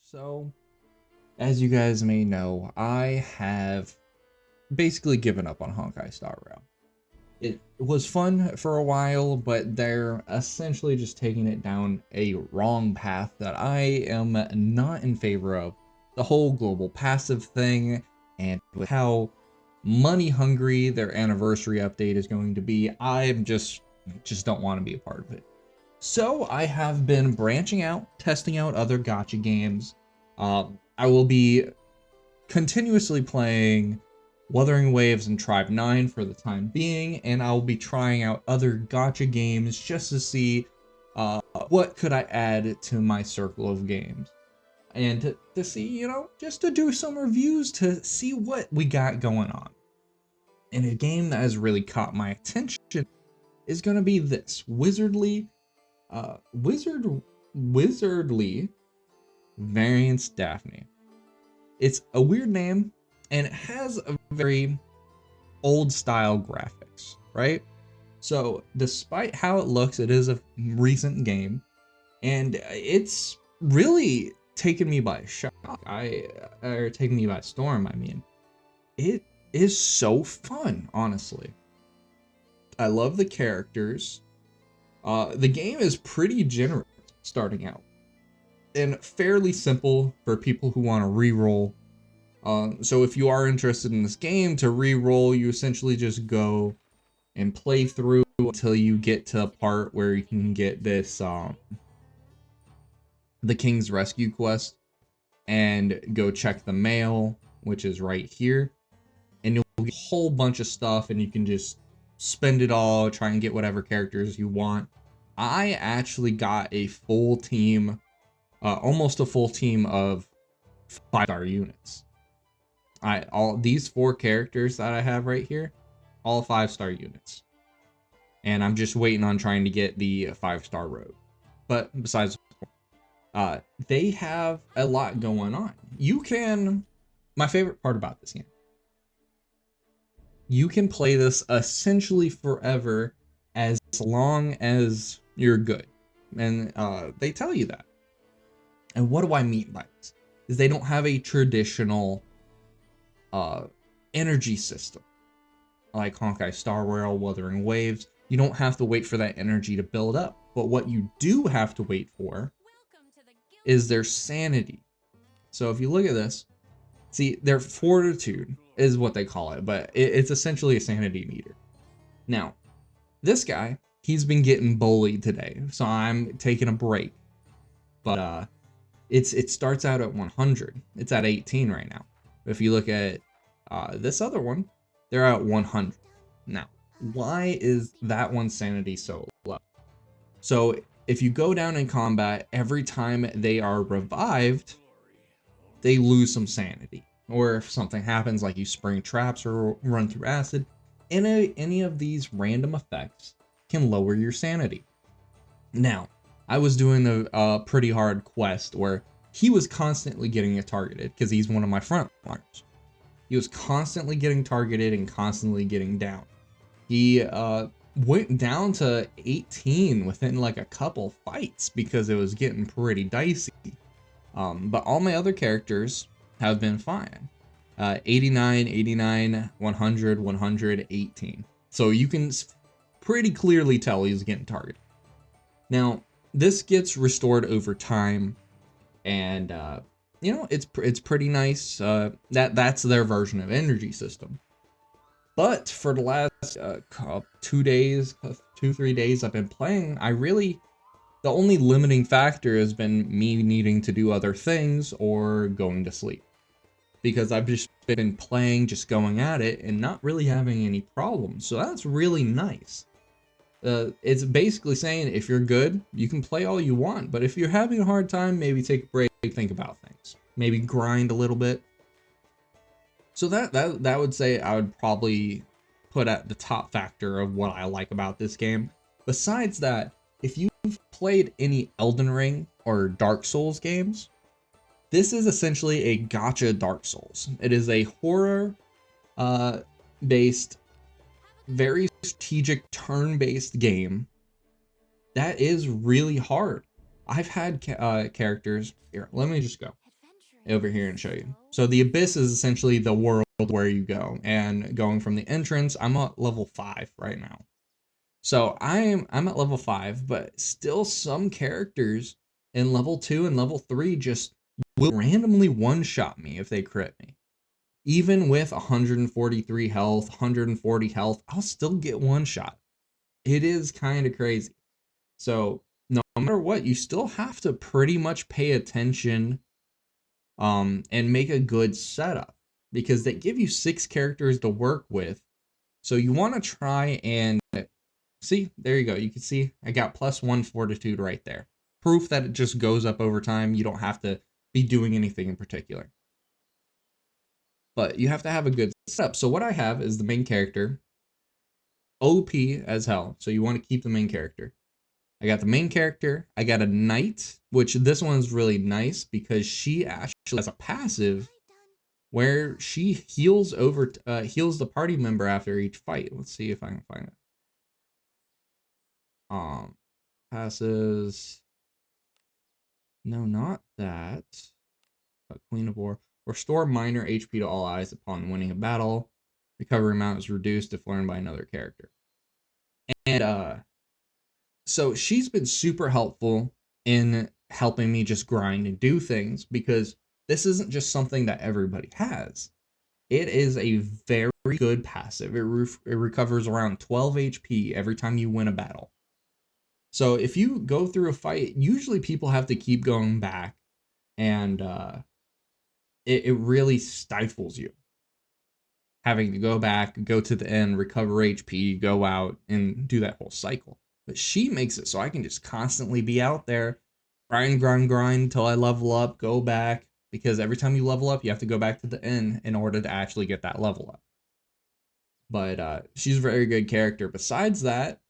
So, as you guys may know, I have basically given up on Honkai Star Rail. It was fun for a while, but they're essentially just taking it down a wrong path that I am not in favor of. The whole global passive thing, and with how money hungry their anniversary update is going to be, I just don't want to be a part of it. So I have been branching out, testing out other gacha games. I will be continuously playing Wuthering Waves and Tribe 9 for the time being, and I'll be trying out other gacha games just to see what could I add to my circle of games. And to see, just to do some reviews to see what we got going on. And a game that has really caught my attention is going to be this Wizardry Variants Daphne. It's a weird name, and it has a very old style graphics, right? So despite how it looks, it is a recent game, and it's really taken me by shock. Or taken me by storm, I mean. It is so fun, honestly. I love the characters. The game is pretty generous starting out, and fairly simple for people who want to reroll. So if you are interested in this game to re-roll, you essentially just go and play through until you get to a part where you can get this, the King's Rescue quest, and go check the mail, which is right here. And you'll get a whole bunch of stuff, and you can just spend it all, try and get whatever characters you want. I actually got a full team, almost a full team of 5-star units. All these 4 characters that I have right here, all 5-star units. And I'm just waiting on trying to get the 5-star rogue. But besides, they have a lot going on. My favorite part about this game, you can play this essentially forever as long as you're good. And they tell you that. And what do I mean by this? Is they don't have a traditional energy system like Honkai Star Rail, Wuthering Waves. You don't have to wait for that energy to build up. But what you do have to wait for is their sanity. So if you look at this, see, their fortitude is what they call it, but it's essentially a sanity meter. Now, this guy, he's been getting bullied today, so I'm taking a break. But it starts out at 100. It's at 18 right now. If you look at this other one, they're at 100. Now, why is that one sanity so low? So if you go down in combat, every time they are revived, they lose some sanity. Or if something happens, like you spring traps or run through acid, any of these random effects can lower your sanity. Now, I was doing a pretty hard quest where he was constantly getting targeted because he's one of my front liners. He was constantly getting targeted and constantly getting down. He went down to 18 within like a couple fights because it was getting pretty dicey. But all my other characters have been fine. 89, 89, 100, 100, 18. So you can pretty clearly tell he's getting targeted. Now, this gets restored over time, and it's pretty nice. That's their version of energy system. But for the last 2 days, 3 days I've been playing, the only limiting factor has been me needing to do other things or going to sleep. Because I've just been playing, just going at it, and not really having any problems. So that's really nice. It's basically saying if you're good, you can play all you want. But if you're having a hard time, maybe take a break, think about things. Maybe grind a little bit. So that would say I would probably put at the top factor of what I like about this game. Besides that, if you've played any Elden Ring or Dark Souls games, this is essentially a gacha Dark Souls. It is a horror based, very strategic turn-based game that is really hard. I've had characters here. Let me just go. over here and show you. So the Abyss is essentially the world where you go, and going from the entrance, I'm at level 5 right now. So I'm at level 5, but still some characters in level 2 and level 3 just will randomly one-shot me if they crit me. Even with 143 health, 140 health, I'll still get one shot. It is kind of crazy. So no matter what, you still have to pretty much pay attention and make a good setup, because they give you 6 characters to work with. So you want to try and see, there you go. You can see I got +1 fortitude right there. Proof that it just goes up over time. You don't have to be doing anything in particular. But you have to have a good setup. So what I have is the main character, OP as hell. So you want to keep the main character. I got the main character. I got a knight, which this one's really nice because she actually has a passive where she heals heals the party member after each fight. Let's see if I can find it. Passes. No, not that. But Queen of War. Restore minor HP to all allies upon winning a battle. Recovery amount is reduced if learned by another character. And so she's been super helpful in helping me just grind and do things, because this isn't just something that everybody has. It is a very good passive. It recovers around 12 HP every time you win a battle. So if you go through a fight, usually people have to keep going back, and it really stifles you. Having to go back, go to the end, recover HP, go out, and do that whole cycle. But she makes it so I can just constantly be out there, grind until I level up, go back, because every time you level up, you have to go back to the end in order to actually get that level up. But she's a very good character. Besides that,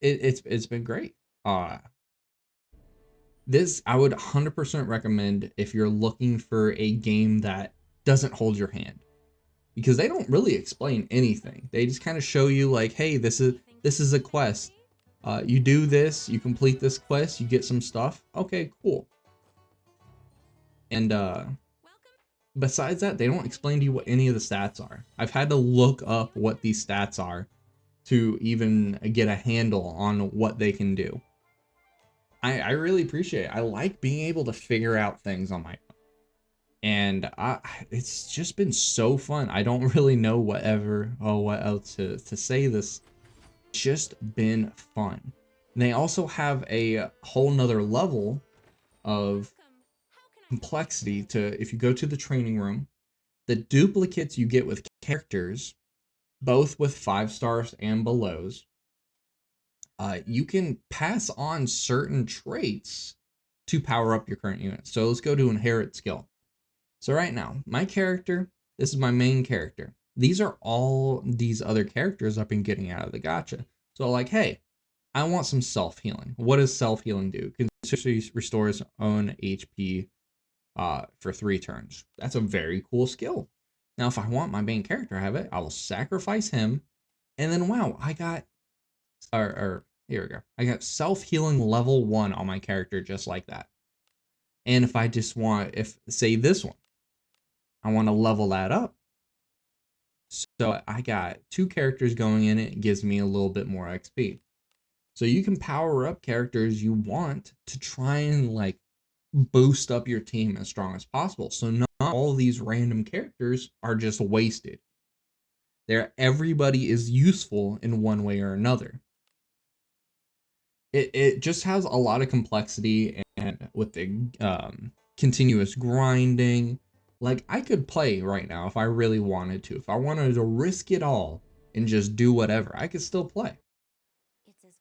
it's been great. This I would 100% recommend if you're looking for a game that doesn't hold your hand, because they don't really explain anything. They just kind of show you like, hey, this is a quest. You do this, you complete this quest, you get some stuff. Okay, cool. And besides that, they don't explain to you what any of the stats are. I've had to look up what these stats are to even get a handle on what they can do. I really appreciate it. I like being able to figure out things on my own. And it's just been so fun. I don't really know what else to say this. It's just been fun. And they also have a whole nother level of complexity to, if you go to the training room, the duplicates you get with characters, both with 5 stars and belows, you can pass on certain traits to power up your current unit. So let's go to inherit skill. So right now, my character, this is my main character. These are all these other characters I've been getting out of the gacha. So like, hey, I want some self-healing. What does self-healing do? Consistently restores own HP for 3 turns. That's a very cool skill. Now, if I want my main character to have it, I will sacrifice him. And then, wow, I got, here we go. I got self-healing level 1 on my character just like that. And if I just want, say this one, I want to level that up. So I got 2 characters going in it. It gives me a little bit more XP. So you can power up characters you want to try and like boost up your team as strong as possible. So not all these random characters are just wasted. Everybody is useful in one way or another. It just has a lot of complexity, and with the continuous grinding, like I could play right now if I really wanted to. If I wanted to risk it all and just do whatever, I could still play.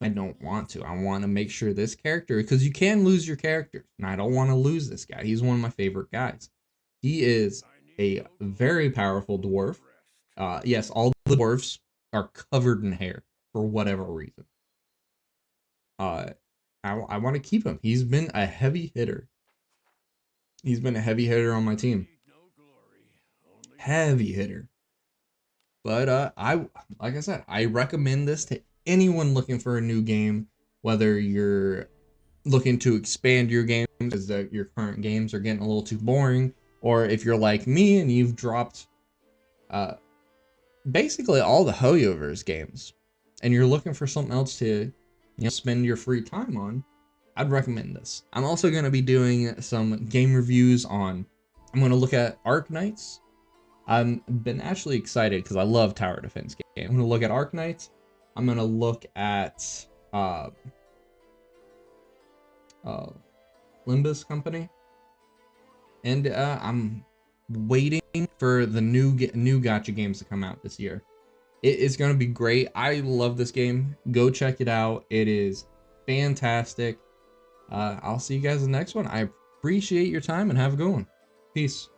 I don't want to. I want to make sure this character, because you can lose your characters, and I don't want to lose this guy. He's one of my favorite guys. He is a very powerful dwarf. Yes, all the dwarfs are covered in hair for whatever reason. I want to keep him. He's been a heavy hitter. He's been a heavy hitter on my team. Heavy hitter. But like I said, I recommend this to anyone looking for a new game, whether you're looking to expand your game because your current games are getting a little too boring, or if you're like me and you've dropped basically all the Hoyoverse games and you're looking for something else to spend your free time on, I'd recommend this. I'm also going to be doing some game reviews on, I'm going to look at Arknights. I've been actually excited because I love tower defense game. I'm going to look at Arknights. I'm going to look at Limbus Company. And I'm waiting for the new gacha games to come out this year. It is going to be great. I love this game. Go check it out. It is fantastic. I'll see you guys in the next one. I appreciate your time and have a good one. Peace.